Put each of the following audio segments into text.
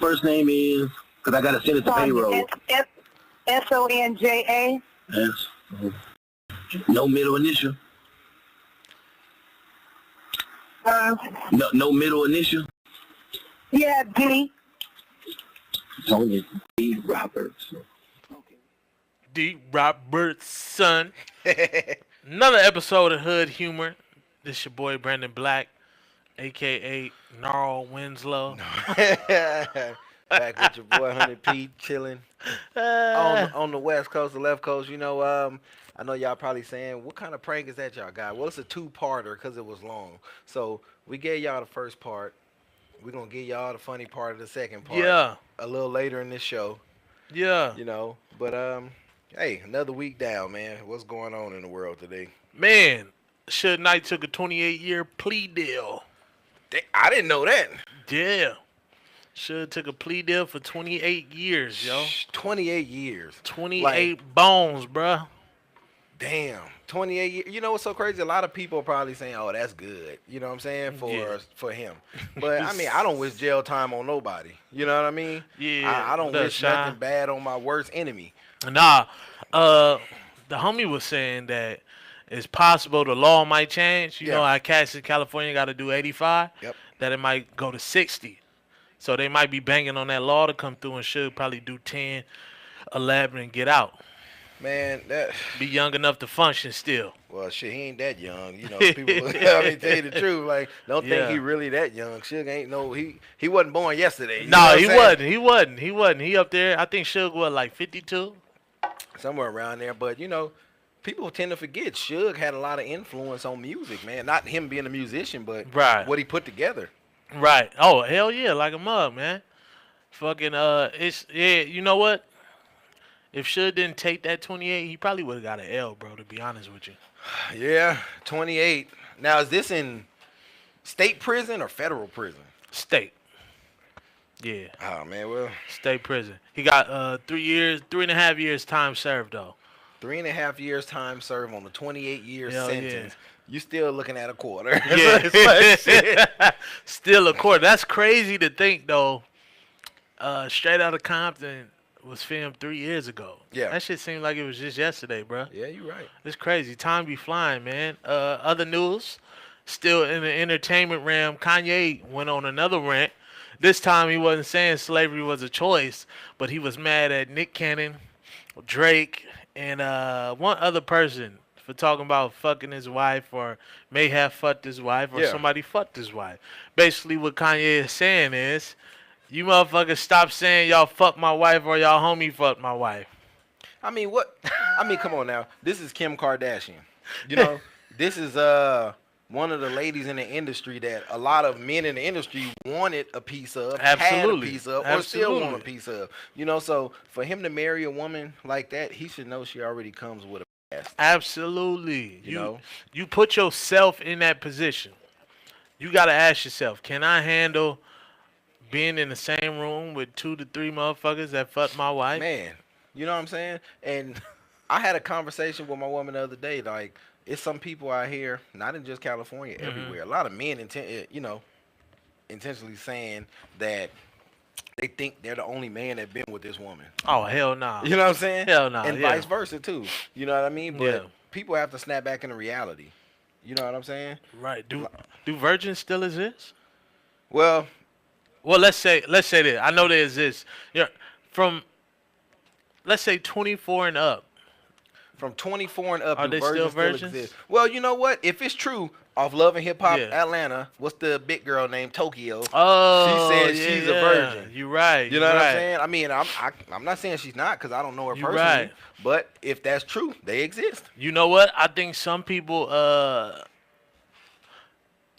first name is, because I got to send it to payroll. Sonja. Yes. No middle initial. No middle initial. Yeah, D. Sonya D. Roberts. D. Robertson. Another episode of Hood Humor. This your boy Brandon Black, a.k.a. Gnarl Winslow. Back with your boy Honey P, chilling on the West Coast, the left coast. You know, I know y'all probably saying, what kind of prank is that y'all got? Well, it's a two-parter because it was long. So we gave y'all the first part. We're going to give y'all the funny part of the second part. Yeah. A little later in this show. Yeah. You know, but hey, another week down, man. What's going on in the world today? Man, Suge Knight took a 28-year plea deal. I didn't know that. Yeah. Suge took a plea deal for 28 years, yo. 28 years. 28 bones, bruh. Damn. 28 years. You know what's so crazy? A lot of people are probably saying, oh, that's good. You know what I'm saying? For him. But, I mean, I don't wish jail time on nobody. You know what I mean? Yeah. I don't wish nothing bad on my worst enemy. Nah. The homie was saying that it's possible the law might change. You know how cats in California got to do 85? Yep. That it might go to 60. So they might be banging on that law to come through and should probably do 10, 11, and get out. Man, that... Be young enough to function still. Well, shit, he ain't that young. You know, people, I mean, tell you the truth. Like, don't think he really that young. Suge ain't no... He wasn't born yesterday. No, he wasn't. He wasn't. He up there. I think Suge was like 52? Somewhere around there. But, you know, people tend to forget Suge had a lot of influence on music, man. Not him being a musician, but what he put together. Right. Oh, hell yeah, like a mug, man. Fucking, you know what? If Suge didn't take that 28, he probably would have got an L, bro, to be honest with you. Yeah, 28. Now, is this in state prison or federal prison? State. Yeah. Oh, man, well. State prison. He got 3.5 years time served, though. 3.5 years time served on a 28-year sentence. Yeah. You still looking at a quarter. Yeah. Still a quarter. That's crazy to think, though. Straight Outta Compton was filmed 3 years ago. Yeah. That shit seemed like it was just yesterday, bro. Yeah, you're right. It's crazy. Time be flying, man. Other news, still in the entertainment realm, Kanye went on another rant. This time he wasn't saying slavery was a choice, but he was mad at Nick Cannon, Drake, and one other person for talking about fucking his wife or may have fucked his wife or somebody fucked his wife. Basically what Kanye is saying is, you motherfuckers stop saying y'all fuck my wife or y'all homie fuck my wife. I mean, what? I mean, come on now. This is Kim Kardashian. You know, this is one of the ladies in the industry that a lot of men in the industry wanted a piece of, Absolutely. had a piece of, or still want a piece of. You know, so for him to marry a woman like that, he should know she already comes with a past. Absolutely. You know? You put yourself in that position. You got to ask yourself, can I handle being in the same room with 2 to 3 motherfuckers that fucked my wife? Man, you know what I'm saying? And I had a conversation with my woman the other day. Like, it's some people out here, not in just California, everywhere. A lot of men, intentionally saying that they think they're the only man that been with this woman. Oh, hell nah. You know what I'm saying? Hell nah. And vice versa, too. You know what I mean? But Yeah. people have to snap back into reality. You know what I'm saying? Right. Do virgins still exist? Well, let's say this. I know they exist. Yeah, from let's say 24 and up. From 24 and up, Are do they still virgins virgins? exist? Well, you know what? If it's true, off Love and Hip Hop Yeah. Atlanta, what's the big girl named Tokyo? Oh, she said she's a virgin. You're right. You know what I'm saying? I mean, I'm not saying she's not because I don't know her personally. Right. But if that's true, they exist. You know what? I think some people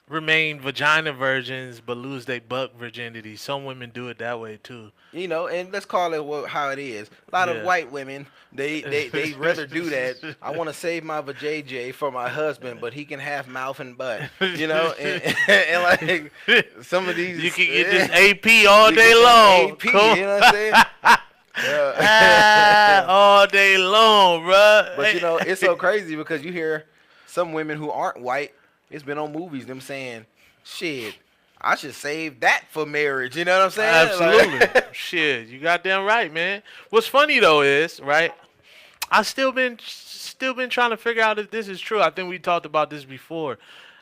remain vagina virgins but lose their buck virginity. Some women do it that way too. You know, and let's call it how it is. A lot of white women, they rather do that. I want to save my vajayjay for my husband, but he can have mouth and butt. You know, and like some of these, you can get this AP all day long. AP, you know what I'm saying? All day long, bruh. But you know, it's so crazy because you hear some women who aren't white. It's been on movies them saying, "Shit, I should save that for marriage. You know what I'm saying? Absolutely. Like, Shit, you goddamn right, man. What's funny though is, right? I still been trying to figure out if this is true. I think we talked about this before.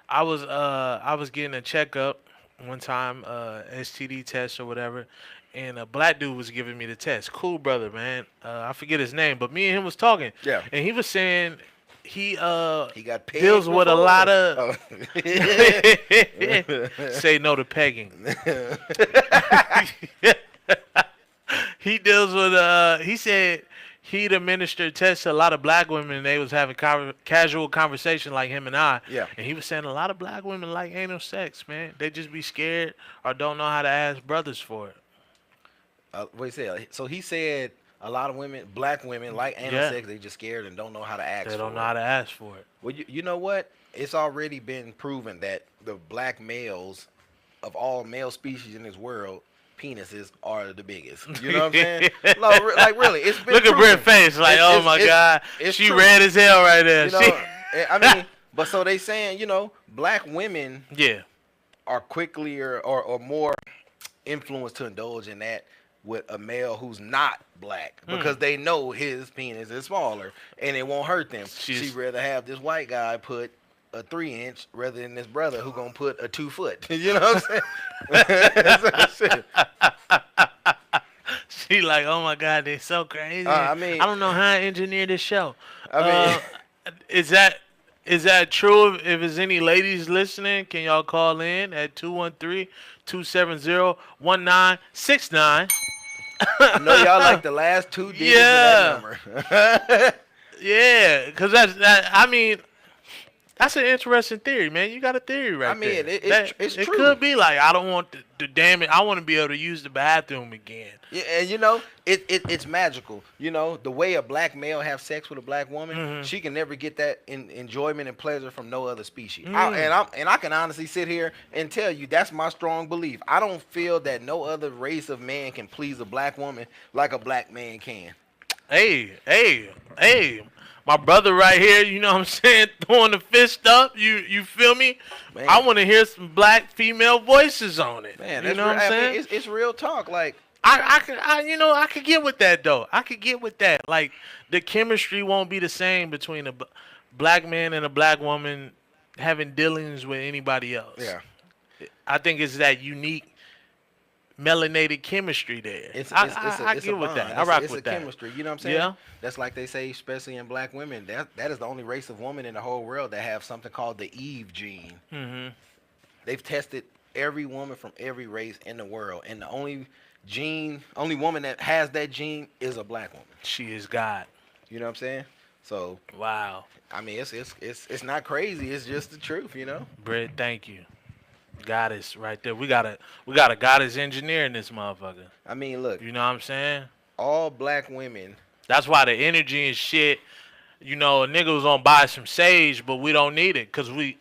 I was getting a checkup one time, STD test or whatever, and a black dude was giving me the test. Cool brother, man. I forget his name, but me and him was talking. Yeah. And he was saying he got pegged deals with a before? lot of Oh. say no to pegging. He deals with he said he'd administered tests to a lot of black women, and they was having casual conversation like him and I. Yeah. And he was saying a lot of black women like anal sex, man. They just be scared or don't know how to ask brothers for it. What he said? So he said a lot of women, black women, like anal sex. They just scared and don't know how to ask for it. They don't know how to ask for it. Well, you know what? It's already been proven that the black males of all male species in this world, penises are the biggest. You know what I'm saying? Like really, it's been Look proven. at Britt's face, like, oh my God, she true. red as hell right there. You know, I mean, but so they saying, you know, black women are quickly or more influenced to indulge in that with a male who's not black because they know his penis is smaller and it won't hurt them. She'd rather have this white guy put a 3-inch rather than this brother who gonna put a 2-foot. You know what I'm saying? That's what I'm saying. She like, oh my God, they're so crazy. I mean, I don't know how I engineered this show. I mean, is that true? If there's any ladies listening, can y'all call in at 213-270-1969? I know y'all like the last 2 digits of that number. Yeah, because I mean, that's an interesting theory, man. You got a theory right there. It's true. It could be like, I don't want to damn it. I want to be able to use the bathroom again. Yeah, and you know, it's magical. You know, the way a black male have sex with a black woman, she can never get that enjoyment and pleasure from no other species. And I can honestly sit here and tell you that's my strong belief. I don't feel that no other race of man can please a black woman like a black man can. Hey. My brother right here, you know what I'm saying, throwing the fist up. You feel me? Man. I want to hear some black female voices on it. Man, you know what I'm saying? I mean, it's real talk. Like I could get with that though. I could get with that. Like the chemistry won't be the same between a black man and a black woman having dealings with anybody else. Yeah. I think it's that unique melanated chemistry there. I get with that. I rock with that. It's a chemistry. You know what I'm saying? Yeah. That's like they say, especially in black women. That is the only race of women in the whole world that have something called the Eve gene. Mm-hmm. They've tested every woman from every race in the world, and the only woman that has that gene is a black woman. She is God. You know what I'm saying? So wow. I mean, it's not crazy. It's just the truth. You know. Britt, thank you. Goddess right there. We got a goddess engineer in this motherfucker. I mean, look. You know what I'm saying? All black women. That's why the energy and shit, you know, a nigga was gonna buy some sage, but we don't need it because we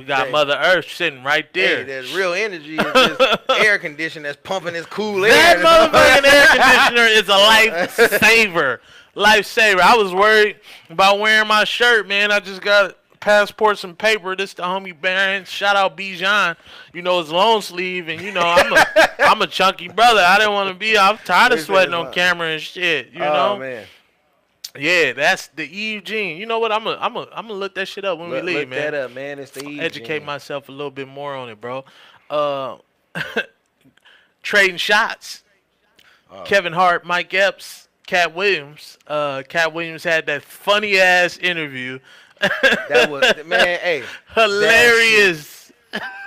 got Mother Earth sitting right there. Hey, that real energy is just air conditioner that's pumping this cool air. That motherfucking air conditioner is a lifesaver. Lifesaver. I was worried about wearing my shirt, man. I just got passports and paper. This the homie Baron. Shout out Bijan. You know, his long sleeve, and you know I'm a chunky brother. I didn't want to be. I'm tired of sweating on camera and shit. You know. Man. Yeah, that's the Eve gene. You know what? I'm gonna look that shit up when we leave, man. Look that up, man. It's the Eve Educate gene. myself a little bit more on it, bro. Trading shots. Kevin Hart, Mike Epps, Katt Williams. Katt Williams had that funny ass interview. That was, man, hey, hilarious.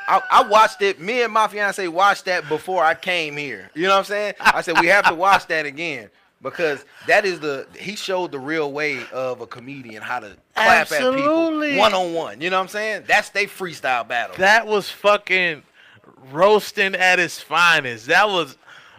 I watched it. Me and my fiance watched that before I came here. You know what I'm saying? I said we have to watch that again because that is he showed the real way of a comedian, how to clap at people one-on-one. You know what I'm saying? That's they freestyle battle. That was fucking roasting at its finest. That was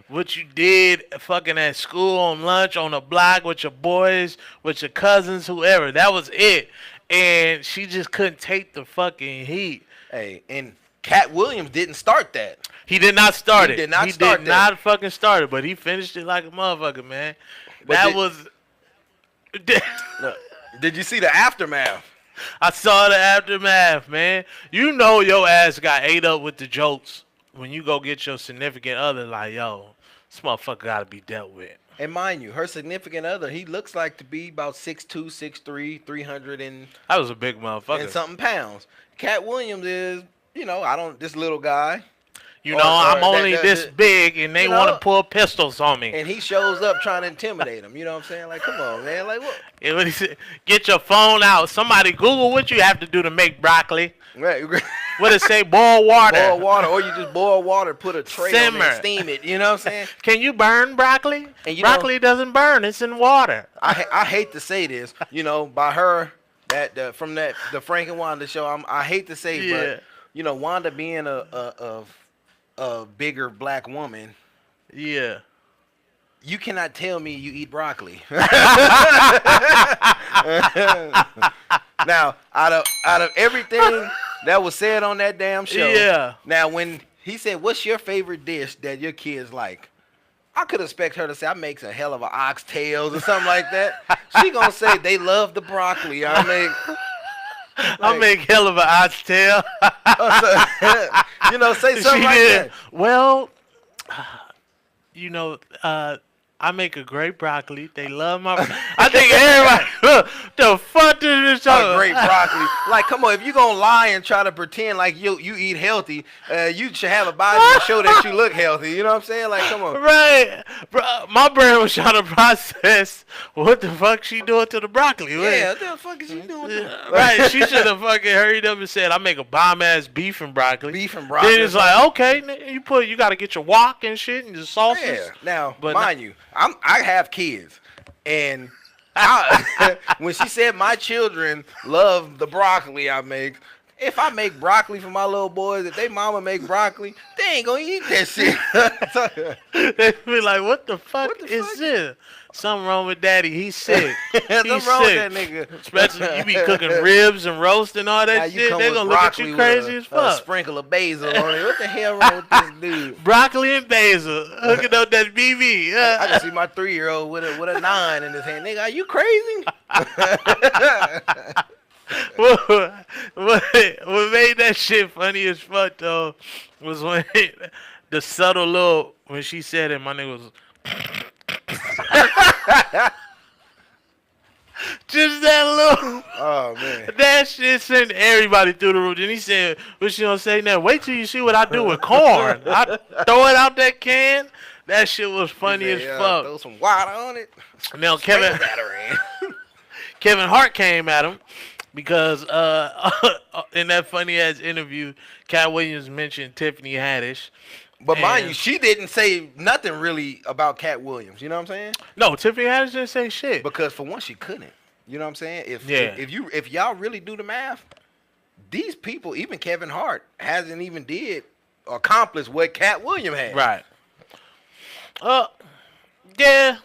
what you did fucking at school, on lunch, on the block with your boys, with your cousins, whoever. That was it. And she just couldn't take the fucking heat. Hey, and Katt Williams didn't start that. He did not start it. He did not fucking start it, but he finished it like a motherfucker, man. Look, did you see the aftermath? I saw the aftermath, man. You know your ass got ate up with the jokes when you go get your significant other. Like, yo, this motherfucker gotta be dealt with. And mind you, her significant other, he looks like to be about 6'2", 6'3", 300 That was a big motherfucker. and something pounds. Katt Williams is, this little guy. You know, I'm only this big, and they want to pull pistols on me. And he shows up trying to intimidate him. You know what I'm saying? Like, come on, man. Like, what? And when he said, get your phone out. Somebody Google what you have to do to make broccoli. Right. What it say? Boil water. Boil water, or you just boil water, put a tray on it, and steam it. You know what I'm saying? Can you burn broccoli? And broccoli doesn't burn. It's in water. I hate to say this, by her from the Frank and Wanda show. I hate to say, but Wanda being a bigger black woman. Yeah. You cannot tell me you eat broccoli. Now, out of everything that was said on that damn show. Yeah. Now, when he said, "What's your favorite dish that your kids like?" I could expect her to say, "I make a hell of a oxtails" or something like that. She gonna say they love the broccoli. I make hell of an oxtail. Say something like that. Well, I make a great broccoli. They love my. I think everybody. The fuck did this show? A great broccoli. Like, come on, if you gonna lie and try to pretend like you eat healthy, you should have a body to show that you look healthy. You know what I'm saying? Like, come on. Right, bro. My brain was trying to process what the fuck she doing to the broccoli. Yeah, what the fuck is she doing? Right, she should have fucking hurried up and said, "I make a bomb ass beef and broccoli." Beef and broccoli. Then it's like, okay, you got to get your wok and shit and your sauces. Yeah. Now, but mind you, I have kids, and when she said my children love the broccoli I make, if I make broccoli for my little boys, if they mama make broccoli, they ain't gonna eat that shit. They be like, what the fuck is this? Something wrong with daddy. He's sick. Something wrong with that nigga. Especially you be cooking ribs and roast and all that shit. They gonna look at you crazy as fuck. A sprinkle of basil on it. What the hell wrong with this dude? Broccoli and basil. Hooking up that BB. I can see my 3-year-old with a 9 in his hand. Nigga, are you crazy? What made that shit funny as fuck though was when the subtle little when she said it, my nigga was just that little. Oh man, that shit sent everybody through the roof. Then he said, "What she gonna say now? Wait till you see what I do with corn. I throw it out that can." That shit was funny as fuck. Throw some water on it. Now Kevin Hart came at him. Because in that funny ass interview, Katt Williams mentioned Tiffany Haddish. But mind you, she didn't say nothing really about Katt Williams. You know what I'm saying? No, Tiffany Haddish didn't say shit. Because for one, she couldn't. You know what I'm saying? If y'all really do the math, these people, even Kevin Hart, hasn't even accomplished what Katt Williams had. Right. Yeah.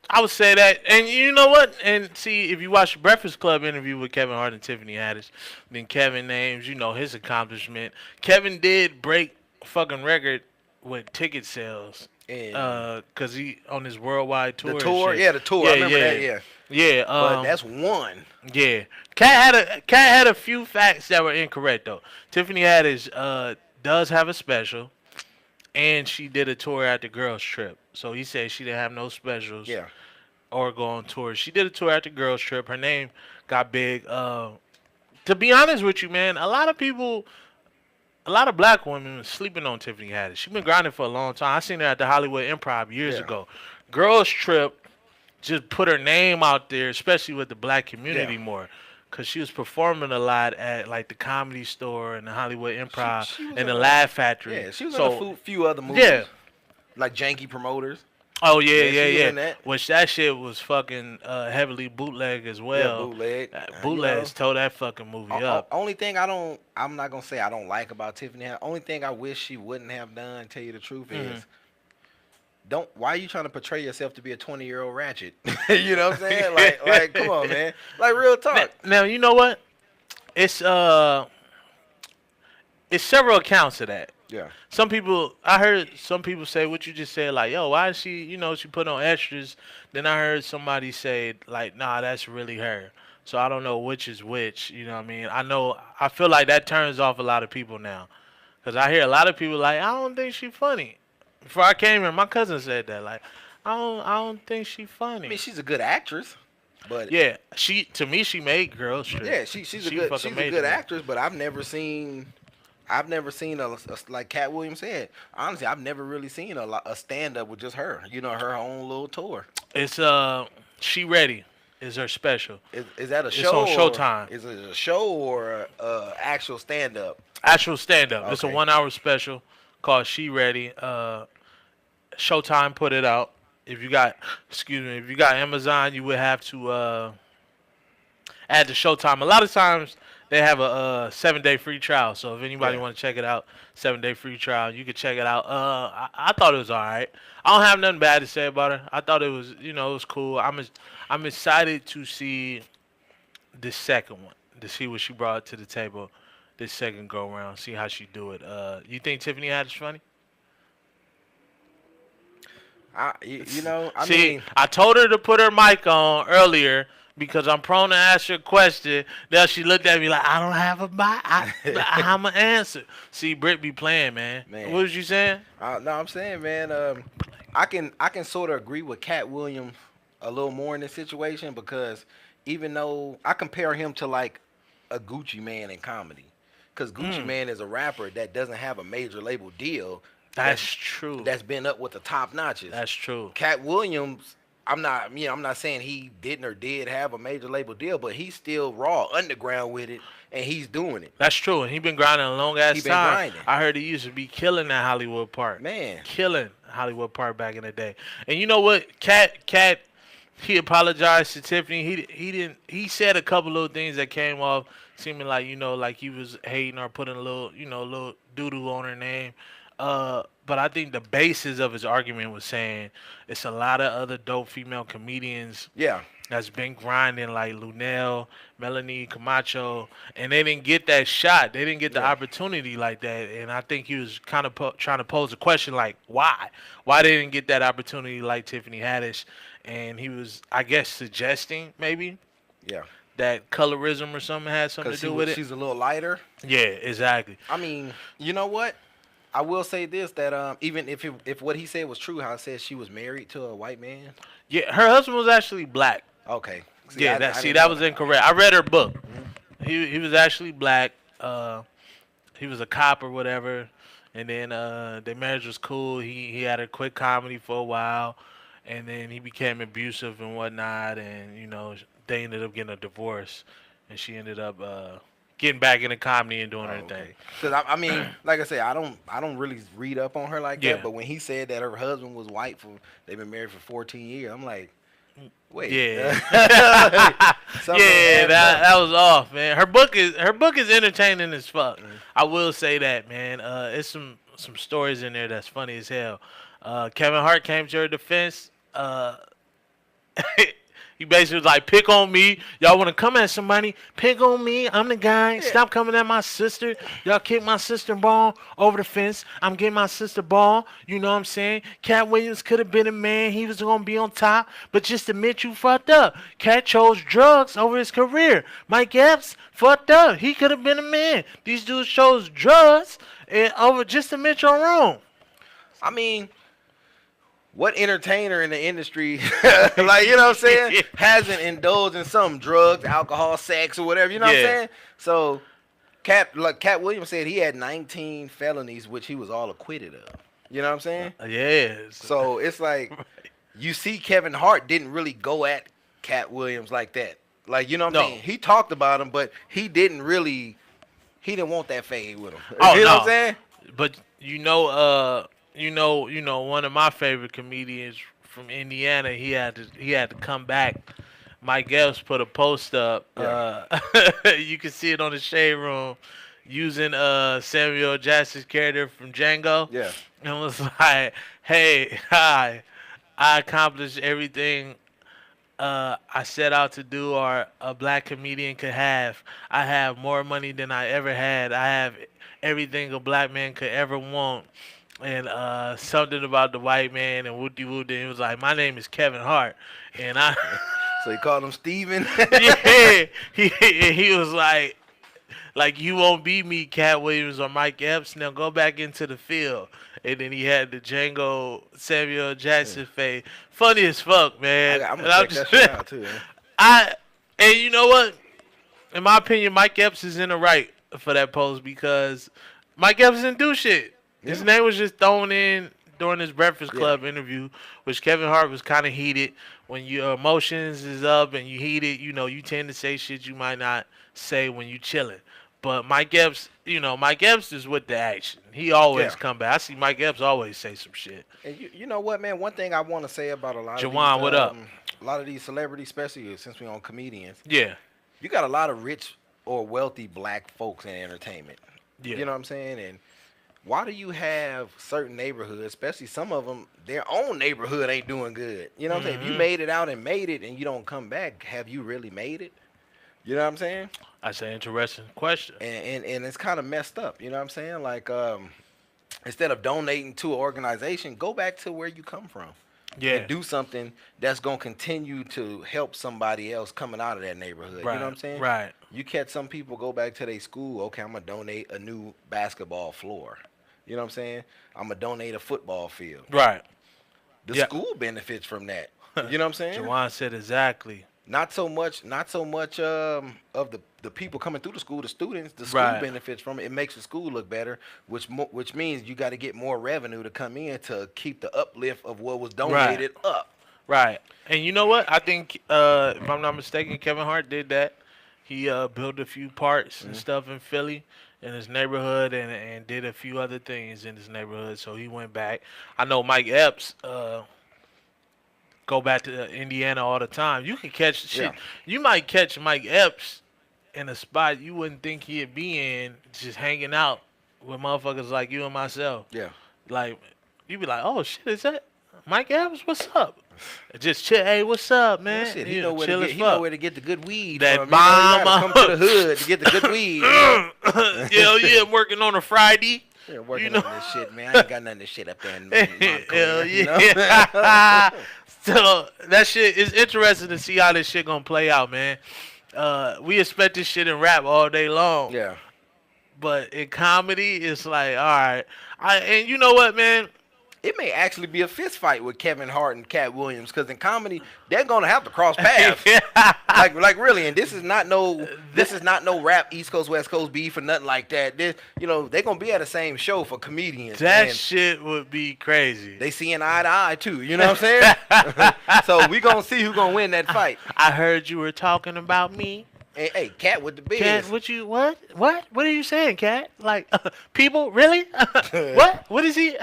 I would say that, and you know what? And see, if you watch the Breakfast Club interview with Kevin Hart and Tiffany Haddish, then Kevin names, his accomplishment. Kevin did break a fucking record with ticket sales, cause he on his worldwide tour. The tour, the tour. I remember that. Yeah. But that's one. Yeah. Katt had a few facts that were incorrect though. Tiffany Haddish does have a special, and she did a tour at the girls' trip. So he said she didn't have no specials or go on tours. She did a tour at the girls' trip. Her name got big. To be honest with you, man, a lot of black women sleeping on Tiffany Haddish. She's been grinding for a long time. I seen her at the Hollywood Improv years ago. Girls' trip just put her name out there, especially with the black community more. Because she was performing a lot at like the Comedy Store and the Hollywood Improv and the Laugh Factory. Yeah, she was in a few other movies. Yeah. Like Janky Promoters. Oh, yeah. Which that shit was fucking heavily bootleg as well. Yeah, bootleg. Bootlegs tore that fucking movie up. Only thing I'm not going to say I don't like about Tiffany. Only thing I wish she wouldn't have done, tell you the truth, is why are you trying to portray yourself to be a 20-year-old ratchet? You know what I'm saying? Like, come on, man. Like, real talk. Now, you know what? It's several accounts of that. Yeah. I heard some people say what you just said, like, yo, why is she, she put on extras. Then I heard somebody say, like, nah, that's really her. So I don't know which is which. You know what I mean? I feel like that turns off a lot of people now. Because I hear a lot of people like, I don't think she funny. Before I came here, my cousin said that. Like, I don't think she funny. I mean, she's a good actress, but yeah, to me, she made girls strip. yeah, she's a good actress. But I've never seen like Katt Williams said. Honestly, I've never really seen a stand up with just her. You know, her own little tour. It's She Ready is her special. Is that a show? It's on Showtime. Is it a show or a actual stand up? Actual stand up. Okay. It's a 1 hour special called She Ready. Showtime put it out. If you got Amazon, you would have to add to Showtime. A lot of times they have a 7-day free trial. So if anybody want to check it out, 7-day free trial, you could check it out. I thought it was all right. I don't have nothing bad to say about her. I thought it was, it was cool. I'm excited to see this second one, to see what she brought to the table this second go round, see how she do it. You think Tiffany Haddish funny? I mean, I told her to put her mic on earlier because I'm prone to ask her a question. Now she looked at me like, I don't have a mic. I'm an answer. See, Britt be playing, man. What was you saying? No, I'm saying, man, I can sort of agree with Katt Williams a little more in this situation because even though I compare him to like a Gucci Mane in comedy, because Gucci Mane is a rapper that doesn't have a major label deal. That's true. That's been up with the top notches. That's true. Katt Williams, I'm not saying he didn't or did have a major label deal, but he's still raw underground with it, and he's doing it. That's true, and he been grinding a long ass time. Grinding. I heard he used to be killing that Hollywood Park. Man, killing Hollywood Park back in the day. And you know what, Katt, he apologized to Tiffany. He said a couple little things that came off seeming like like he was hating or putting a little doo doo on her name. But I think the basis of his argument was saying it's a lot of other dope female comedians that's been grinding like Lunel, Melanie Camacho, and they didn't get that shot. They didn't get the opportunity like that. And I think he was kind of trying to pose a question like, why? Why they didn't get that opportunity like Tiffany Haddish? And he was, I guess, suggesting maybe that colorism or something had something to do with it. She's a little lighter. Yeah, exactly. I mean, you know what? I will say this, that even if what he said was true, how it said she was married to a white man. Yeah, her husband was actually black. Okay. That was incorrect. I read her book. He was actually black. He was a cop or whatever, and then their marriage was cool. He had a quick comedy for a while, and then he became abusive and whatnot, and they ended up getting a divorce, and she ended up getting back into comedy and doing her thing. Because I mean, like I said, I don't really read up on her like that. But when he said that her husband was white, they've been married for 14 years, I'm like, wait. Yeah. That was off, man. Her book is entertaining as fuck. I will say that, man. It's some stories in there that's funny as hell. Kevin Hart came to her defense. He basically was like, pick on me. Y'all want to come at somebody? Pick on me. I'm the guy. Yeah. Stop coming at my sister. Y'all kick my sister ball over the fence. I'm getting my sister ball. You know what I'm saying? Katt Williams could have been a man. He was going to be on top. But just admit you fucked up. Katt chose drugs over his career. Mike Epps fucked up. He could have been a man. These dudes chose drugs over just admit you're wrong. I mean, what entertainer in the industry, like, you know what I'm saying, hasn't indulged in some drugs, alcohol, sex, or whatever, you know what I'm saying? So, Katt Williams said he had 19 felonies, which he was all acquitted of. You know what I'm saying? Yes. So, it's like, you see Kevin Hart didn't really go at Katt Williams like that. Like, you know what I'm saying? He talked about him, but he didn't want that fade with him. You know what I'm saying? But, one of my favorite comedians from Indiana, he had to come back. Mike Epps put a post up. You can see it on the Shade Room using Samuel Jackson's character from Django. Yeah. And was like, hey, hi, I accomplished everything I set out to do or a black comedian could have. I have more money than I ever had. I have everything a black man could ever want. And something about the white man and whoop-de-whoop. And he was like, my name is Kevin Hart. And So he called him Steven. Yeah, he was like you won't beat me, Katt Williams or Mike Epps. Now go back into the field. And then he had the Django Samuel Jackson face. Funny as fuck, man. I'm gonna check that shit out too. Man. And you know what? In my opinion, Mike Epps is in the right for that post because Mike Epps didn't do shit. His name was just thrown in during his Breakfast Club interview, which Kevin Hart was kind of heated. When your emotions is up and you heated, you tend to say shit you might not say when you chilling. But Mike Epps, Mike Epps is with the action. He always come back. I see Mike Epps always say some shit. And you know what, man? One thing I want to say about a lot of Jawan, these, what up? A lot of these celebrities, especially since we're on comedians. Yeah. You got a lot of rich or wealthy black folks in entertainment. Yeah. You know what I'm saying? And why do you have certain neighborhoods, especially some of them, their own neighborhood ain't doing good? You know what I'm saying? If you made it out and made it and you don't come back, have you really made it? You know what I'm saying? That's an interesting question. And it's kind of messed up. You know what I'm saying? Like, instead of donating to an organization, go back to where you come from. Yeah. And do something that's going to continue to help somebody else coming out of that neighborhood. Right. You know what I'm saying? Right. You catch some people go back to their school. Okay, I'm going to donate a new basketball floor. You know what I'm saying? I'm going to donate a football field. Right. The school benefits from that. You know what I'm saying? Jawan said exactly. Not so much of the people coming through the school, the students, the school benefits from it. It makes the school look better, which means you got to get more revenue to come in to keep the uplift of what was donated up. Right. And you know what? I think, if I'm not mistaken, Kevin Hart did that. He built a few parks and stuff in Philly, in his neighborhood, and did a few other things in his neighborhood. So he went back. I know Mike Epps go back to Indiana all the time. You can catch shit. You might catch Mike Epps in a spot you wouldn't think he'd be in, just hanging out with motherfuckers like you and myself. Yeah. Like, you be like, oh, shit, is that Mike Epps? What's up? Just chill. Hey, what's up, man? Shit, he know where to get the good weed. That bomb. Come to the hood to get the good weed. Yeah, I'm working on a Friday. Yeah, working on this shit, man. I ain't got none of this shit up there in Hell yeah. So that shit is interesting to see how this shit gonna play out, man. We expect this shit in rap all day long. Yeah. But in comedy, it's like, all right. And you know what, man? It may actually be a fist fight with Kevin Hart and Katt Williams, because in comedy they're gonna have to cross paths. like really. And this is not no rap East Coast West Coast beef or nothing like that. They're gonna be at the same show for comedians. That shit would be crazy. They seeing eye to eye too. You know what I'm saying? So we gonna see who gonna win that fight. I heard you were talking about me. Hey, Katt with the biz. Katt, what are you saying, Katt? Like, people, really? What is he?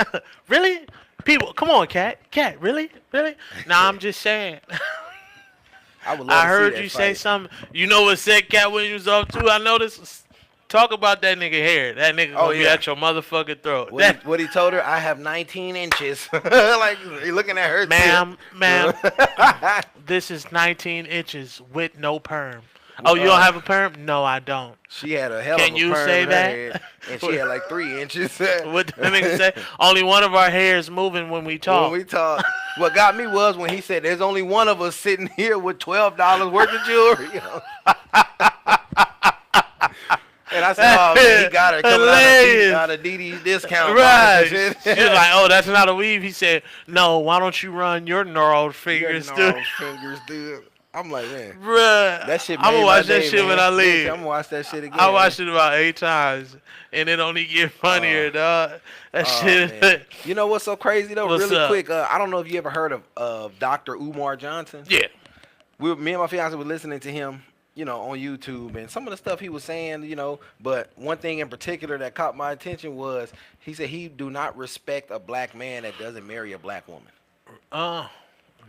Really? People, come on, Katt, really? Nah, I'm just saying. I heard you say something. You know what set Katt Williams off too? I noticed. Talk about that nigga hair. That nigga gonna be at your motherfucking throat. What he told her, I have 19 inches. Like, he looking at her. Ma'am, this is 19 inches with no perm. Oh, you don't have a perm? No, I don't. She had a hell of a perm. Can you say that? And she had like 3 inches. What the nigga say? Only one of our hairs moving when we talk. What got me was when he said, there's only one of us sitting here with $12 worth of jewelry. And I said, oh, man, he got her coming out of DD's discount. Right. She's like, oh, that's not a weave. He said, no, why don't you run your gnarled fingers, dude? I'm like, man, bruh, that shit. I'm gonna watch that shit when I leave. I'm gonna watch that shit again. I watched it about 8 times, and it only get funnier, dog. That shit. Man. You know what's so crazy though? Really quick, I don't know if you ever heard of Dr. Umar Johnson. Yeah. Me and my fiance were listening to him, on YouTube, and some of the stuff he was saying, But one thing in particular that caught my attention was he said he do not respect a black man that doesn't marry a black woman.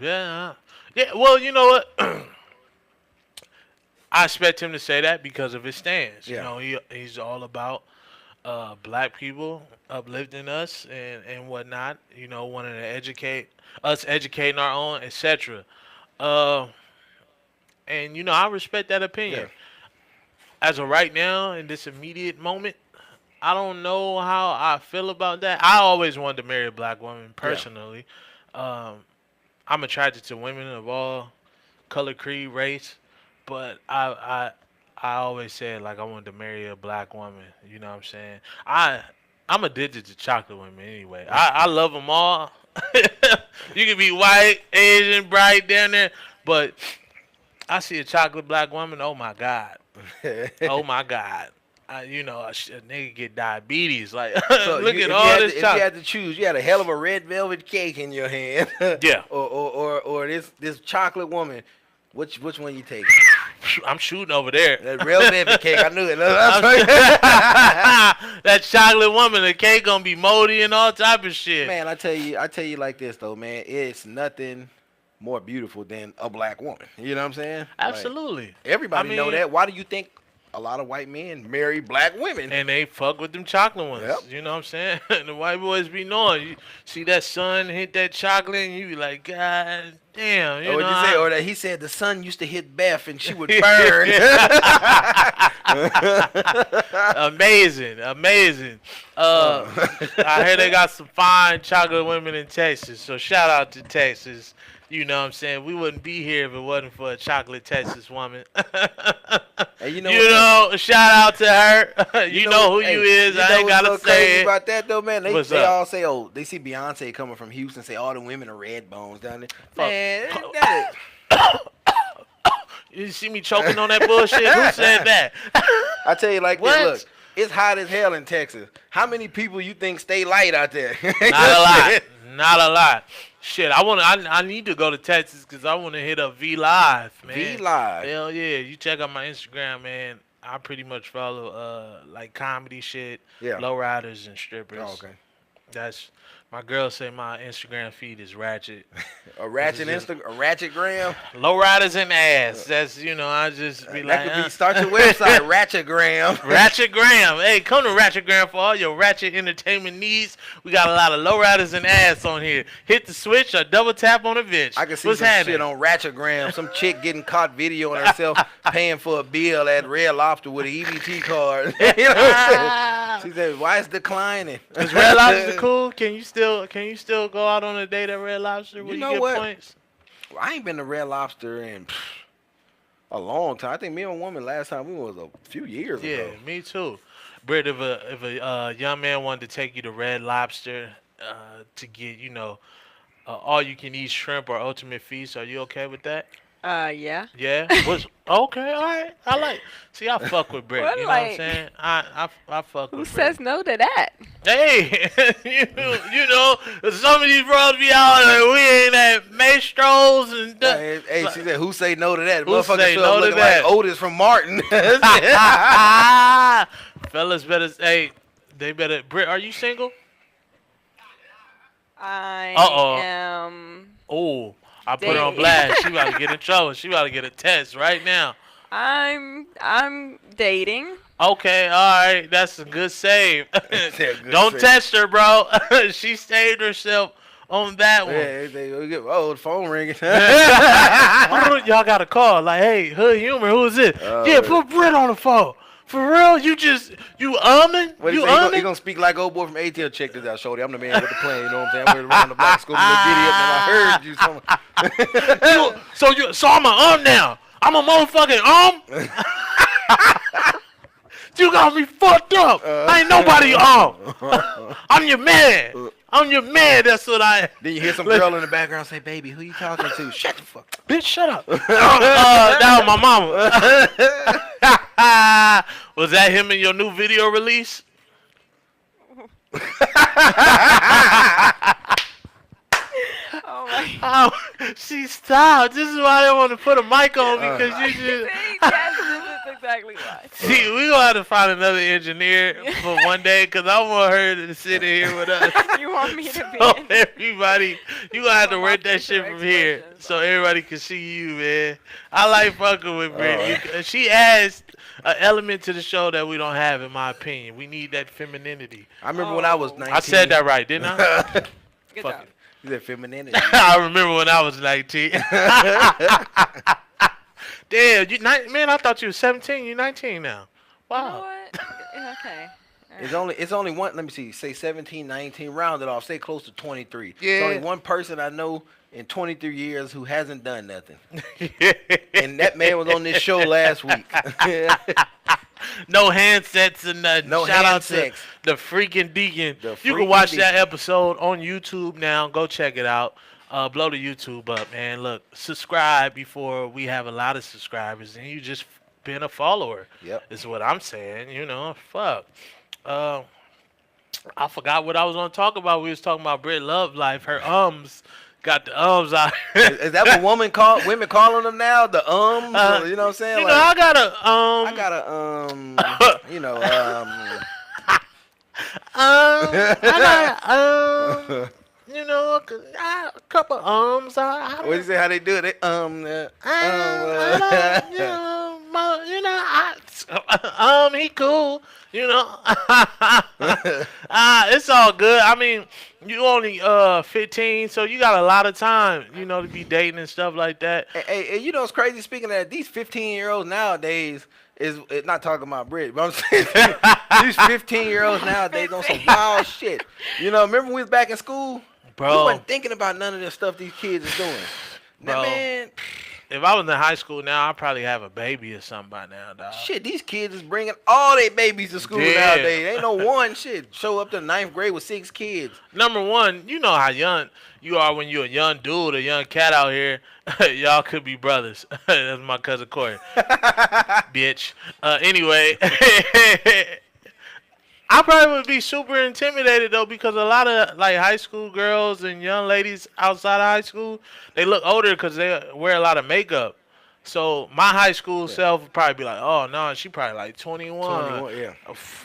Yeah. Yeah, well, you know what? I expect him to say that because of his stance. Yeah. He's all about black people uplifting us and whatnot. Wanting to educating our own, etc. And I respect that opinion. Yeah. As of right now, in this immediate moment, I don't know how I feel about that. I always wanted to marry a black woman personally. Yeah. I'm attracted to women of all color, creed, race, but I always said like I wanted to marry a black woman. You know what I'm saying? I'm addicted to chocolate women anyway. I love them all. You can be white, Asian, bright down there, but I see a chocolate black woman. Oh my god. Oh my god. You know, a nigga get diabetes. Like, So look you, at if all you had this to, if chocolate. you had to choose, you had a hell of a red velvet cake in your hand. Yeah. Or this chocolate woman. Which one you take? I'm shooting over there. That red velvet cake, I knew it. That chocolate woman, the cake gonna be moldy and all type of shit. Man, I tell you like this though, man. It's nothing more beautiful than a black woman. You know what I'm saying? Absolutely. Like, everybody know mean- that. Why do you think a lot of white men marry black women? And they fuck with them chocolate ones. Yep. You know what I'm saying? The white boys be knowing. You see that sun hit that chocolate and you be like, God damn. You Or know, what you say? Or that he said the sun used to hit Beth and she would burn. Amazing. I hear they got some fine chocolate women in Texas. So shout out to Texas. You know what I'm saying? We wouldn't be here if it wasn't for a chocolate Texas woman. Hey, you know, shout out to her. you know who you is. You I know ain't what's gotta so say crazy it. about that though, man? What's They up? all say, oh, they see Beyonce coming from Houston, say all the women are red bones down there. Fuck. Man, that You see me choking on that bullshit? Who said that? I tell you like What? this, look, it's hot as hell in Texas. How many people you think stay light out there? Not a lot. Shit, I need to go to Texas because I want to hit up V Live, man. V Live. Hell yeah. You check out my Instagram, man. I pretty much follow like comedy shit, Yeah. lowriders and strippers. Oh, okay. That's my girl say my Instagram feed is ratchet. A ratchet gram. Lowriders and ass. That's I just be like That could be start your website, Ratchetgram. Ratchetgram. Hey, come to Ratchetgram for all your ratchet entertainment needs. We got a lot of lowriders and ass on here. Hit the switch or double tap on the bitch. I can see What's some happening? shit on Ratchetgram. Some chick getting caught videoing herself paying for a bill at Red Lobster with an EBT card. You know what I'm saying? She said, "Why is declining?" Is Red Lobster cool? Can you still go out on a date at Red Lobster? Will you know get what? points? I ain't been to Red Lobster in a long time. I think me and a woman last time we was a few years Yeah, ago. me too. Britt, if a young man wanted to take you to Red Lobster to get all you can eat shrimp or ultimate feast, are you okay with that? Yeah. Yeah. Okay? All right. See, I fuck with Britt. Well, You know what I'm like, saying? I fuck Who with says Britt. no to that? Hey, some of these bros be out like we ain't at Maestros and Hey, she said, "Who say no to that?" Who Motherfucker say show no up to looking that? like Otis from Martin. Fellas better they better. Britt, are you single? I Uh-oh. am. Oh, I put her on Dang. blast. She about to get in trouble. She about to get a test right now. I'm dating. Okay, all right, that's a good save. Good Don't save. test her, bro. She saved herself on that one. Yeah, the phone ringing. Y'all got a call like, hey, Hood Humor, who is this? Yeah, put Britt on the phone. For real? You umming? What You he umming? gonna speak like old boy from ATL. Check this out, Shorty. I'm the man with the plane. You know what I'm saying? I went around the block, scoping the video, and I heard you. So I'm a now. I'm a motherfucking You got me fucked up. I ain't nobody I'm your man. I'm your man. That's what I am. Then you hear some girl in the background say, "Baby, who you talking to?" Shut the fuck up. Bitch, shut up. That was my mama. Was that him in your new video release? Oh my. Oh, she stopped. This is why I didn't want to put a mic on because you just. Yes, this is exactly why. See, we gonna have to find another engineer for one day because I want her to sit in here with us. You want me to be So in? everybody, you gonna have to My work that shit future from here expressions. so everybody can see you, man. I like fucking with Britt. She adds an element to the show that we don't have, in my opinion. We need that femininity. I remember when I was 19. I said that right, didn't I? Good Fuck job. it. You said femininity. I remember when I was 19. Damn, man, I thought you were 17. You're 19 now. You know Wow. what? Okay. It's only one. Let me see. Say 17, 19. Round it off. Say close to 23. Yeah. It's only one person I know in 23 years who hasn't done nothing. And that man was on this show last week. No handsets and nothing. No Shout out handsets. to the freaking Deacon. The You freaking can watch that Deacon. episode on YouTube now. Go check it out. Blow the YouTube up, man. Look, subscribe before we have a lot of subscribers, and you just been a follower. Yep. Is what I'm saying. You know, fuck. I forgot what I was gonna talk about. We was talking about BrttLove life. Her got the out. Is that what women calling them now? The you know what I'm saying? You Like, know, I got you know, a couple ums. What do you say? How they do it? They he cool. You know, it's all good. I mean, you only 15, so you got a lot of time, you know, to be dating and stuff like that. Hey, you know what's crazy? Speaking of that, these 15-year-olds nowadays is not talking about Brit, but I'm saying these 15-year-olds nowadays on some wild shit. You know, remember we was back in school? Bro. We wasn't thinking about none of the stuff these kids is doing. Now, Bro. man, If I was in high school now, I'd probably have a baby or something by now, dog. shit, these kids is bringing all their babies to school Yeah. nowadays. Ain't no one shit. Show up to 9th grade with 6 kids. Number one, you know how young you are when you're a young dude, a young cat out here. Y'all could be brothers. That's my cousin Corey. Bitch. Anyway, I probably would be super intimidated though, because a lot of like high school girls and young ladies outside of high school, they look older because they wear a lot of makeup. So my high school self would probably be like, oh no, she probably like 21. 21, yeah.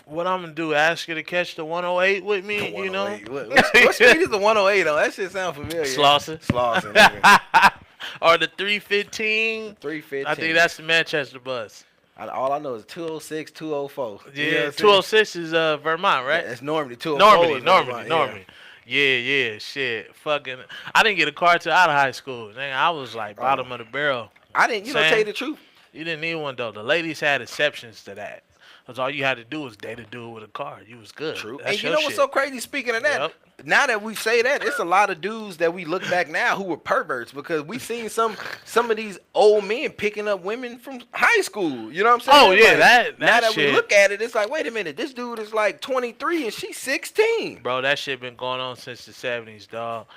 What I'm gonna do? Ask her to catch the 108 with me? You know? What speed is the 108 though? That shit sound familiar. Slauson. Slauson. Nigga. Or the 315. 315. I think that's the Manchester bus. All I know is 206, 204. Yeah, You know what I'm saying? 206 is Vermont, right? Yeah, it's Normandy. 204 Normandy. Yeah, shit. Fucking, I didn't get a car till out of high school. Nigga, I was like bottom of the barrel. I didn't, tell you the truth. You didn't need one though. The ladies had exceptions to that. Cause all you had to do was date a dude with a car. You was good. True. That's And you your know what's shit. so crazy? Speaking of that, Yep. now that we say that, it's a lot of dudes that we look back now who were perverts, because we seen some of these old men picking up women from high school. You know what I'm saying? Oh yeah, Like, that now that shit. we look at it, it's like, wait a minute, this dude is like 23 and she's 16. Bro, that shit been going on since the 70s, dog.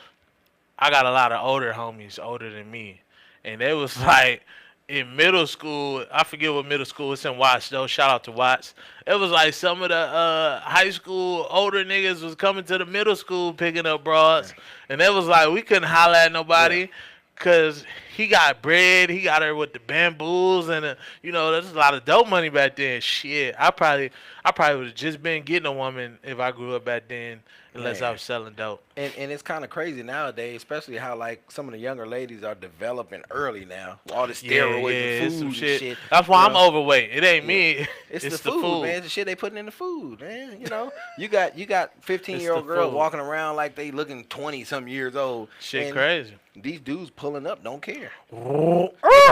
I got a lot of older homies, older than me. And they was like, in middle school, I forget what middle school, it's in Watts, though. Shout out to Watts. It was like some of the high school older niggas was coming to the middle school picking up broads. And it was like, we couldn't holler at nobody. Cause he got bread, he got her with the bamboos, and you know, there's a lot of dope money back then. Shit, I probably would have just been getting a woman if I grew up back then, unless I was selling dope. And it's kind of crazy nowadays, especially how like some of the younger ladies are developing early now. All the steroids and it's food some and shit. shit. That's why you I'm know? overweight. It ain't me. It's the food, man. It's the shit they putting in the food, man. You know, you got 15-year-old girls food. walking around like they looking 20-some years old. Shit and crazy. These dudes pulling up don't care.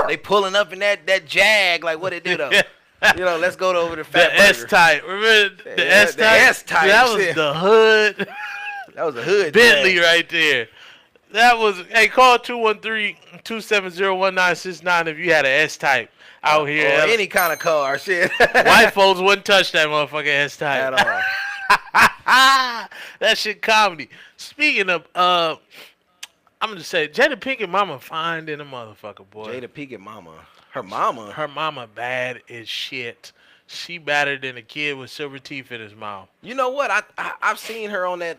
They pulling up in that Jag, like what it do though. You know, let's go over to Fat The Burger. S-Type. Remember the Yeah, S-Type? the S-Type That was shit. the hood. That was a hood Bentley Jag. right there. That was, hey, call 213-270-1969 if you had an S-Type out here. Or any kind of car, shit. White folks wouldn't touch that motherfucking S-Type. At all. That shit comedy. Speaking of, I'm going to say, Jada Pinkett mama fine than a motherfucker, boy. Jada Pinkett mama. Her mama. Her mama bad as shit. She badder than a kid with silver teeth in his mouth. You know what? I've seen her on that.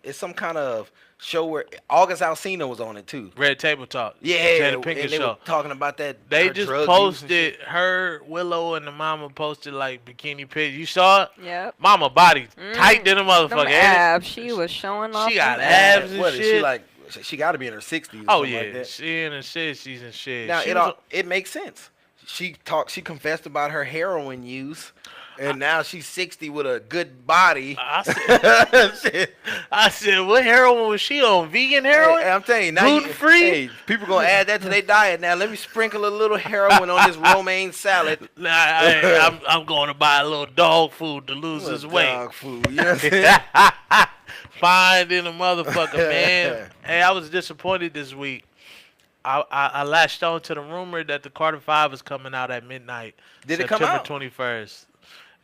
It's some kind of show where August Alsina was on it too. Red Table Talk. Yeah, Jada Pinkett and they show. were talking about that. They her just drug use and posted shit. her, Willow, and the mama posted like bikini pics. You saw it? Yep. Mama body tight than a Them motherfucker. ain't it? abs. She was showing off. She got them abs and What is shit. she like? She got to be in her 60s. Oh Like yeah, that. she in her 60s and shit. Now She it was it makes sense. She confessed about her heroin use. And now she's 60 with a good body. I said, what heroin was she on? Vegan heroin? Hey, I'm telling you, now gluten-free? Hey, people gonna add that to their diet now. Let me sprinkle a little heroin on this romaine salad. Nah, I'm going to buy a little dog food to lose this weight. Dog food, you know what I'm saying? Fine in a motherfucker, man. Hey, I was disappointed this week. I latched on to the rumor that the Carter 5 is coming out at midnight. Did it come out? September 21st.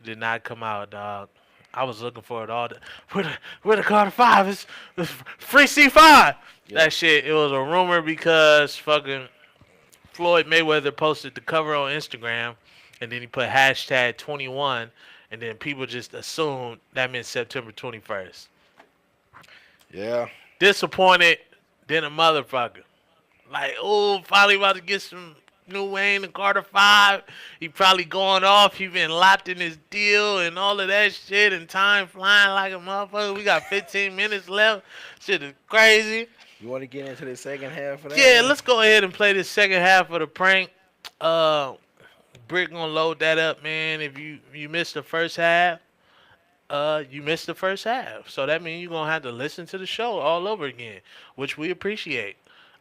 It did not come out, dog. I was looking for it all day. Where the Carter 5 is free C5. Yeah. That shit, it was a rumor because fucking Floyd Mayweather posted the cover on Instagram, and then he put hashtag 21, and then people just assumed that meant September 21st. Yeah. Disappointed than a motherfucker. Like, oh, finally about to get some new Wayne and Carter 5. He probably going off. He been locked in his deal and all of that shit, and time flying like a motherfucker. We got 15 minutes left. Shit is crazy. You want to get into the second half of that? Yeah, let's go ahead and play the second half of the prank. Brick gonna load that up, man. If you missed the first half, you missed the first half. So that means you're gonna have to listen to the show all over again, which we appreciate.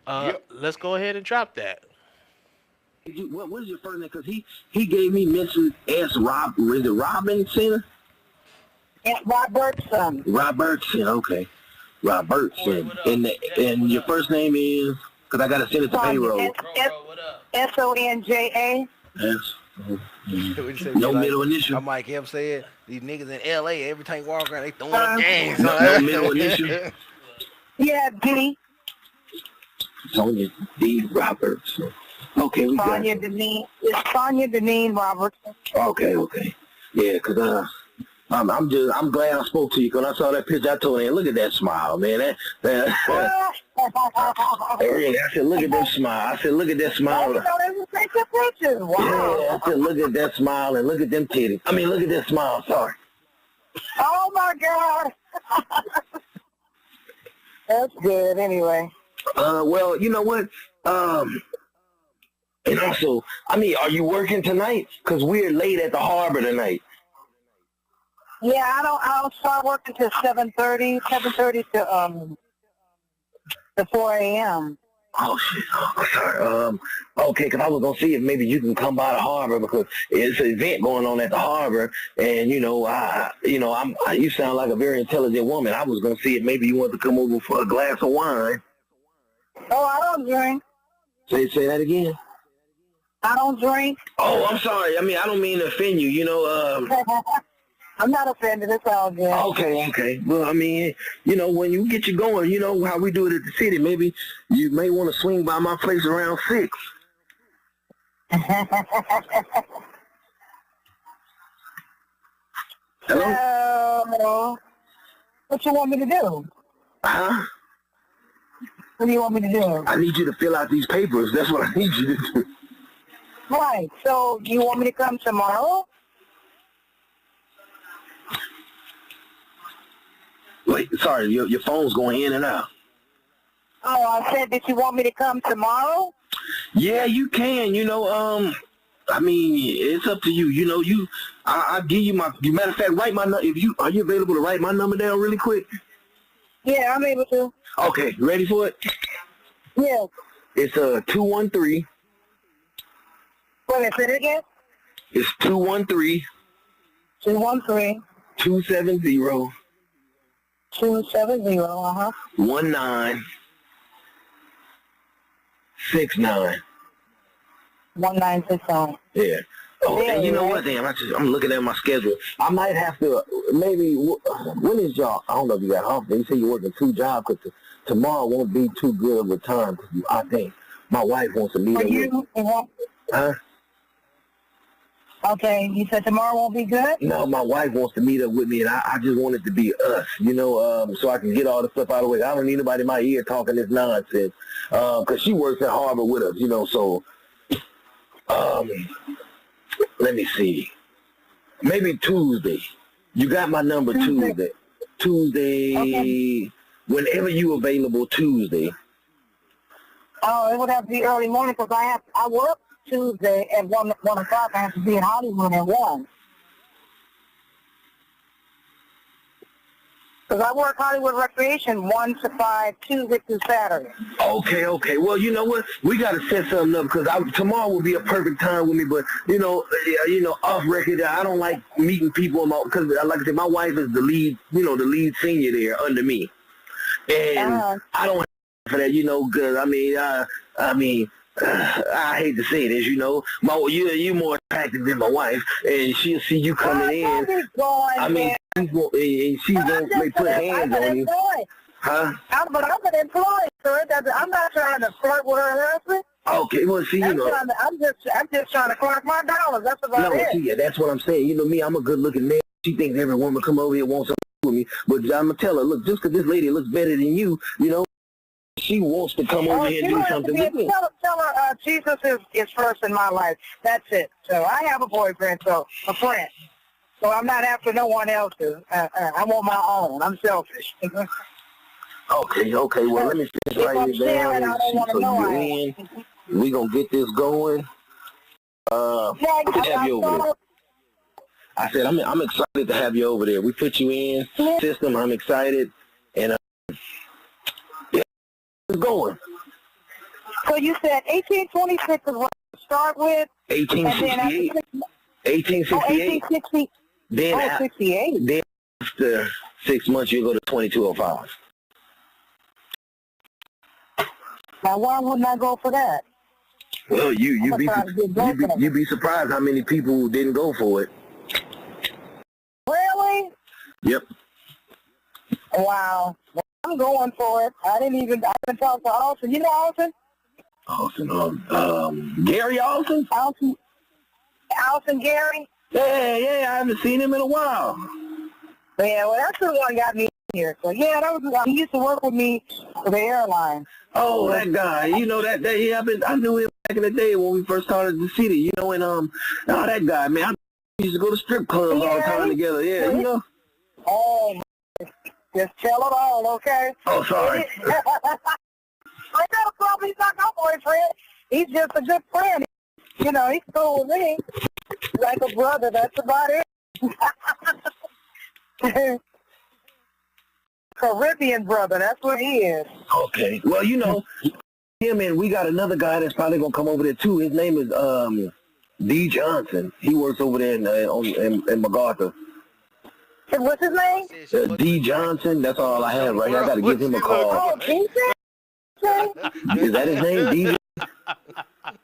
Yep. Let's go ahead and drop that. What is your first name? Because he gave me mention as Rob. Is it Robinson? It's Robertson. Robertson. Okay, Robertson. And your first name is? Because I gotta send it to payroll. Sonja. Yes. No middle initial. I'm like him saying, these niggas in L.A. every time you walk around, they throwing up games. No middle initial. Yeah, D. Sonya D. Roberts. Okay, we got it. It's Sonya Deneen Robertson. Okay. Yeah, because I'm glad I spoke to you, because I saw that picture. I told him, look at that smile, man. I said, look at that smile. I said, look at that smile. Wow. Yeah, I said, look at that smile and look at them titties. I mean, look at that smile. Sorry. Oh, my God. That's good, anyway. Well, you know what? And also, I mean, are you working tonight? Because we're late at the harbor tonight. Yeah, I don't start working till 7:30 to 4 a.m. Oh, shit. Oh, sorry. Okay, because I was going to see if maybe you can come by the harbor, because it's an event going on at the harbor, and, you sound like a very intelligent woman. I was going to see if maybe you want to come over for a glass of wine. Oh, I don't drink. Say that again? I don't drink. Oh, I'm sorry. I mean, I don't mean to offend you, I'm not offended. It's all good. Okay. Well, I mean, when you get you going, you know how we do it at the city. Maybe you may want to swing by my place around 6. Hello? What you want me to do? Huh? What do you want me to do? I need you to fill out these papers. That's what I need you to do. Right. So, you want me to come tomorrow? Wait, sorry, your phone's going in and out. Oh, I said, did you want me to come tomorrow? Yeah, you can. I mean, it's up to you. I'll give you my. Matter of fact, write my number. Are you available to write my number down really quick? Yeah, I'm able to. Okay, ready for it? Yeah. It's 213. Wait a minute, say it again? It's 213. 213. 270. 270, 1969. 1969. Yeah. Oh, Yeah, and you know right. what, damn, I'm looking at my schedule. I might have to, maybe, when is y'all, I don't know if you got off, you say you're working 2 jobs, because tomorrow won't be too good of a time, because I think my wife wants to meet up with. Huh? Okay, you said tomorrow won't be good? No, my wife wants to meet up with me, and I just want it to be us, so I can get all the stuff out of the way. I don't need nobody in my ear talking this nonsense, because she works at Harbor with us, so, let me see. Maybe Tuesday. You got my number Tuesday. Okay. Whenever you available Tuesday. Oh, it would have to be early morning, because I work Tuesday at 1 o'clock. I have to be in Hollywood at 1. Because I work Hollywood Recreation 1 to 5, Tuesday through Saturday. Okay. Well, you know what? We got to set something up because tomorrow will be a perfect time with me. But off record, I don't like meeting people because, like I said, my wife is the lead senior there under me, and I don't have for that, because I hate to say this, you more attractive than my wife, and she'll see you coming in. And she's gonna put hands on you. Huh? But I'm an employee, so I'm not trying to flirt with her husband. Okay, well, see, I'm just trying to clock my dollars. That's about it. No, see, that's what I'm saying. Me, I'm a good-looking man. She thinks every woman come over here wants something with me, but I'm gonna tell her, look, just because this lady looks better than you, she wants to come over here and do something with me. Tell her Jesus is first in my life. That's it. So I have a boyfriend, a friend. So I'm not after no one else's. I want my own. I'm selfish. Okay. Well, let me finish right here down. So you in. We gonna get this going. I have you over there. I said I'm excited to have you over there. We put you in system. I'm excited, and it's going. So you said 1826 is what to start with. 1868. 1868. Then 68. Then after 6 months, you go to 2205. Now, why wouldn't I go for that? Well, you'd be surprised how many people didn't go for it. Really? Yep. Wow. Well, I'm going for it. I haven't talked to Alton. You know Alton? Alton, Gary Alton? Alton Gary? Yeah, I haven't seen him in a while. Yeah, well, that's the one got me here. So, yeah, he used to work with me for the airline. Oh, that guy. I knew him back in the day when we first started the city, and, that guy, man, we used to go to strip clubs all the time together, Oh, just tell it all, okay? Oh, sorry. I got a problem. He's not my boyfriend. He's just a good friend. He's cool with me. Like a brother, that's about it. Caribbean brother, that's what he is. Okay. Well, him, and we got another guy that's probably going to come over there, too. His name is D. Johnson. He works over there in MacArthur. What's his name? D. Johnson. That's all I have right here. I got to give him a call. Oh, DJ? Is that his name, DJ?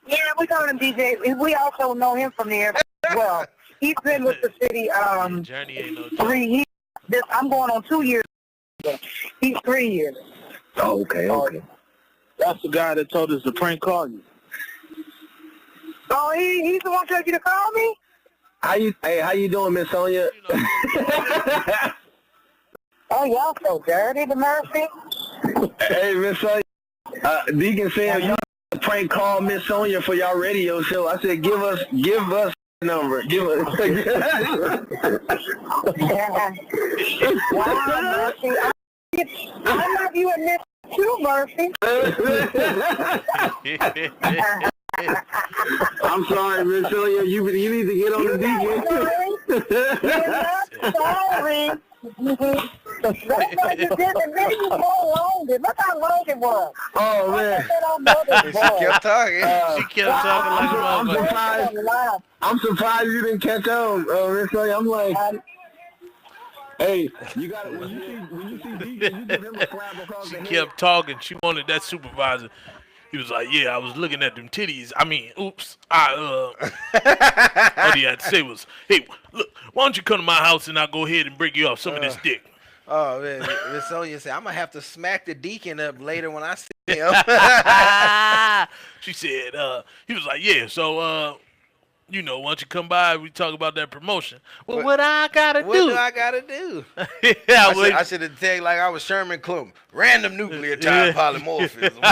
Yeah, we call him DJ. We also know him from there as well. He's been with the city 3 years. I'm going on 2 years. He's 3 years. Oh, okay. That's the guy that told us to prank call you. Oh, he's the one who told you to call me? How you doing, Miss Sonia? Oh, y'all so dirty, the Murphy. Hey, Miss Sonia. Deacon said you prank call Miss Sonia for y'all radio show. I said, give us the number. Give us. Wow, Murphy. I love you and Miss too, Murphy. I'm sorry, Miss Sonia. You need to get on the DJ. You're not sorry. That's why you did it. Maybe you prolonged it. Look how long it was. Oh, man. She kept talking. She kept talking like a motherfucker. I'm surprised you didn't catch on, Miss Sonia. I'm like... Hey, you got it. When you see DJ, you give him a slap across the head. She kept talking. She wanted that supervisor. He was like, yeah, I was looking at them titties. I mean, oops. All he had to say was, hey, look, why don't you come to my house and I'll go ahead and break you off some of this dick. Oh, man. Miss Sonia said, I'm going to have to smack the deacon up later when I see him. She said, he was like, yeah, so, why don't you come by, we talk about that promotion. Well, what I gotta do? What do I gotta do? I should have tagged like I was Sherman Klum. Random nucleotide polymorphism.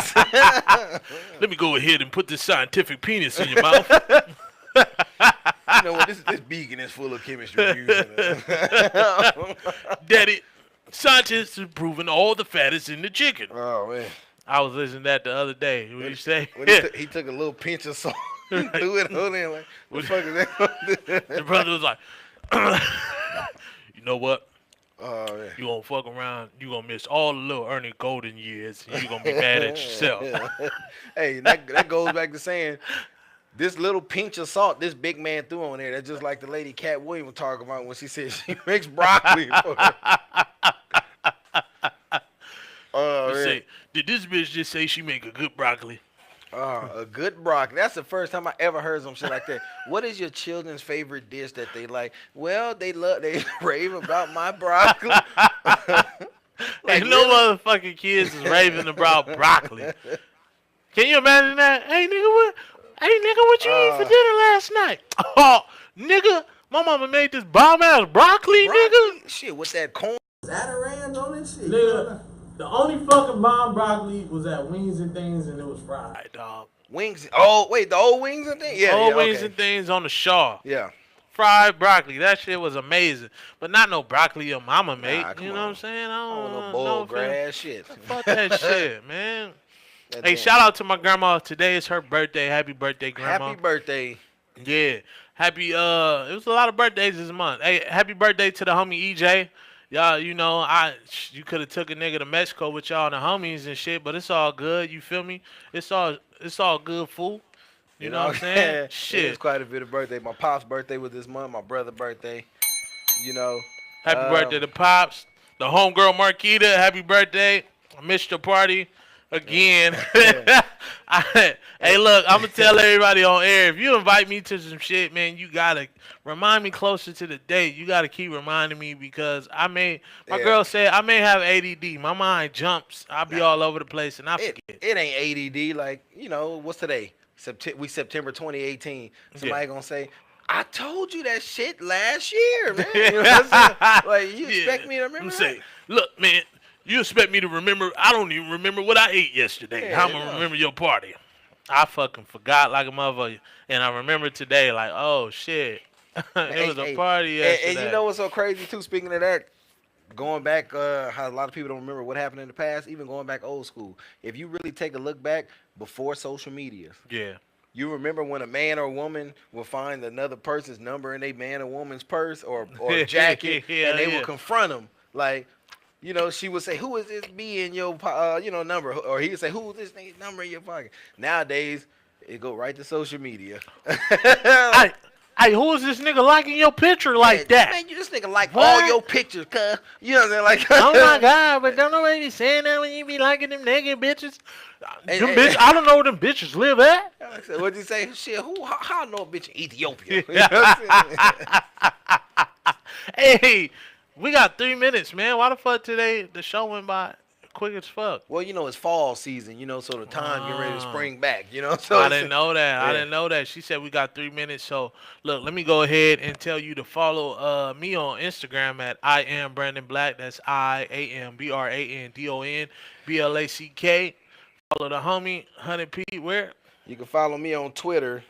Let me go ahead and put this scientific penis in your mouth. You know what? This beacon is full of chemistry. Daddy, scientists have proven all the fat is in the chicken. Oh, man. I was listening to that the other day. What did you say? He took a little pinch of salt. Threw it on there like, what the fuck is that? The brother was like, you know what? Oh, yeah. You gonna fuck around, you gonna miss all the little Ernie Golden years, and you gonna be mad at yourself. Hey, that goes back to saying this little pinch of salt this big man threw on there. That's just like the lady Katt Williams was talking about when she said she makes broccoli for her. Say, did this bitch just say she make a good broccoli? A good broccoli. That's the first time I ever heard some shit like that. What is your children's favorite dish that they like? Well, they rave about my broccoli. Like, no motherfucking kids is raving about broccoli. Can you imagine that? Hey nigga, what you eat for dinner last night? Oh, nigga, my mama made this bomb ass broccoli, nigga. Shit, what's that corn? Zatarans on this shit. Nigga, the only fucking bomb broccoli was at Wings and Things, and it was fried. Right, dog. Wings. Oh, wait, the old Wings and Things? Yeah, old Wings and Things on the Shaw. Yeah. Fried broccoli. That shit was amazing. But not no broccoli your mama made. Nah, you know what I'm saying? I don't know. Bull grass shit. Fuck that shit, man. Hey, shout out to my grandma. Today is her birthday. Happy birthday, grandma. Happy birthday. Yeah. Happy, it was a lot of birthdays this month. Hey, happy birthday to the homie EJ. Y'all, you know, you could have took a nigga to Mexico with y'all and the homies and shit, but it's all good. You feel me? It's all good, fool. You know what I'm saying? Shit. It's quite a bit of birthday. My pop's birthday was this month. My brother's birthday. You know. Happy birthday to Pops. The homegirl Marquita, happy birthday. I missed your party again. Hey, look, I'm going to tell everybody on air, if you invite me to some shit, man, you got to remind me closer to the date. You got to keep reminding me because my girl said I may have ADD. My mind jumps. I'll be all over the place and I forget. It ain't ADD. Like, you know, what's today? September 2018. Somebody going to say, I told you that shit last year, man. You know what I'm saying? Like, you expect me to remember that? Look, man, you expect me to remember? I don't even remember what I ate yesterday. How am I going to remember your party? I fucking forgot like a motherfucker. And I remember today, like, oh, shit. It was a party yesterday. And you know what's so crazy, too? Speaking of that, going back, how a lot of people don't remember what happened in the past, even going back old school. If you really take a look back before social media. Yeah. You remember when a man or woman would find another person's number in a man or woman's purse or jacket, and they would confront them. Like, you know, she would say, who is this B in your, number? Or he would say, who is this nigga's number in your pocket? Nowadays, it go right to social media. Hey, who is this nigga liking your picture like that? Man, you this nigga like all your pictures, cuz. You know what I'm saying? Like, oh my God, but don't nobody be saying that when you be liking them naked bitches. Bitch, I don't know where them bitches live at. What'd you say? Shit, how I know a bitch in Ethiopia? You know what I'm Hey, we got 3 minutes, man. Why the fuck today the show went by quick as fuck? Well, you know, it's fall season, you know, so the time getting ready to spring back, you know. So I didn't know that. Yeah. I didn't know that. She said we got 3 minutes. So, look, let me go ahead and tell you to follow me on Instagram at I am Brandon Black. That's IamBrandonBlack. Follow the homie, 100P, where? You can follow me on Twitter.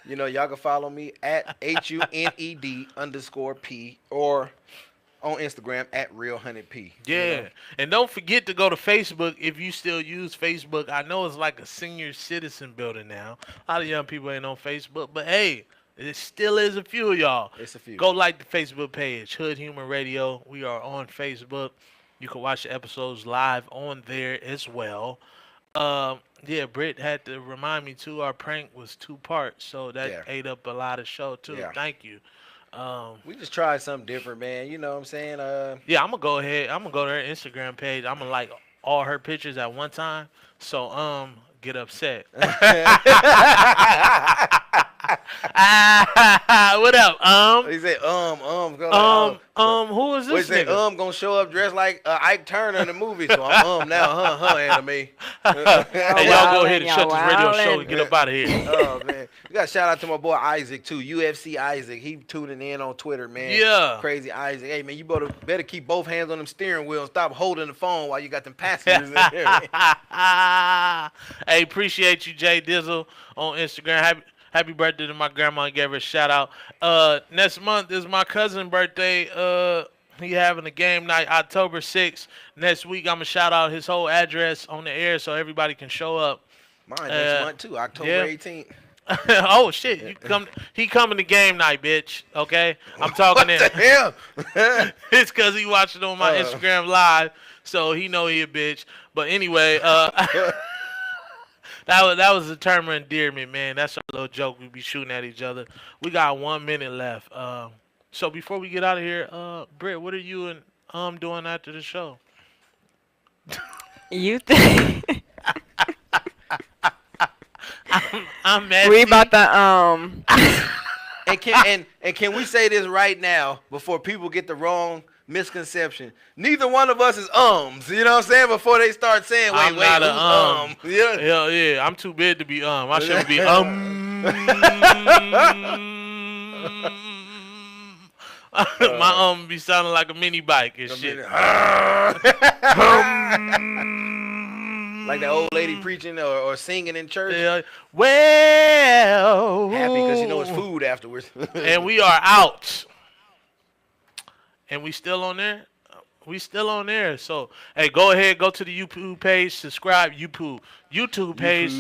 You know, y'all can follow me at HUNED_P or on Instagram at Real100P. Yeah. You know? And don't forget to go to Facebook if you still use Facebook. I know it's like a senior citizen building now. A lot of young people ain't on Facebook, but hey, it still is a few of y'all. It's a few. Go like the Facebook page, Hood Humor Radio. We are on Facebook. You can watch the episodes live on there as well. Yeah, Britt had to remind me too. Our prank was 2 parts, so that ate up a lot of show too. Yeah. Thank you. We just tried something different, man. You know what I'm saying? Yeah, I'm gonna go ahead. I'm gonna go to her Instagram page. I'm gonna like all her pictures at one time. So get upset. What up? He said, who is this nigga? Gonna show up dressed like Ike Turner in the movie, so I'm now, anime. Hey, y'all go ahead and shut this radio show and get up out of here. Oh, man. We got a shout out to my boy Isaac, too. UFC Isaac. He tuning in on Twitter, man. Yeah. Crazy Isaac. Hey, man, you better keep both hands on them steering wheel and stop holding the phone while you got them passengers in there. Hey, appreciate you, Jay Dizzle, on Instagram. Happy birthday to my grandma. I gave her a shout out. Next month is my cousin's birthday. He having a game night October 6th. Next week, I'm going to shout out his whole address on the air so everybody can show up. Mine next month, too. October 18th. Oh shit! You come. He coming to game night, bitch. Okay, I'm talking What the to hell? It's cause he watching on my Instagram live, so he know he a bitch. But anyway, that was a term of endearment, man. That's a little joke we be shooting at each other. We got 1 minute left. So before we get out of here, Britt, what are you and doing after the show? You think I'm mad. we about to And can we say this right now before people get the wrong misconception? Neither one of us is ums. You know what I'm saying? Before they start saying, I'm wait, not who's Yeah. Hell yeah, I'm too big to be I shouldn't be My be sounding like a mini bike and shit. Like that old lady preaching or singing in church. Yeah. Well, Happy because you know it's food afterwards. and we are out. And we still on there? We still on there. So, hey, go ahead, go to the YouTube page, subscribe, YouTube page.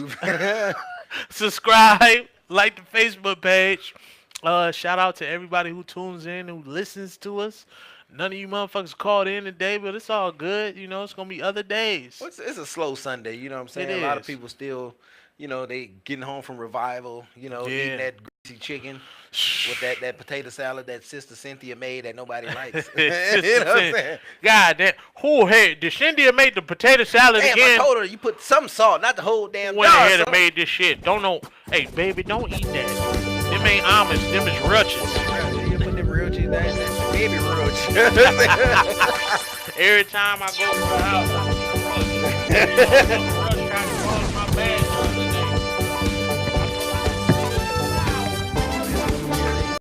Subscribe, like the Facebook page. Shout out to everybody who tunes in, who listens to us. None of you motherfuckers called in today, but it's all good. You know, it's going to be other days. It's a slow Sunday, you know what I'm saying? It A lot of is. people still, you know, they getting home from revival, you know, Yeah. eating that greasy chicken with that potato salad that Sister Cynthia made that nobody likes. You know what I'm saying? God damn. Who, hey, did Cynthia make the potato salad Damn, again? I told her you put some salt, not the whole damn Went jar. ahead and son. made this shit. Don't know. Hey, baby, don't eat that. Them ain't almonds. Them is Ruches. You put them real cheese, that's baby real cheese. Every time I go to the house, I'm Rush trying to call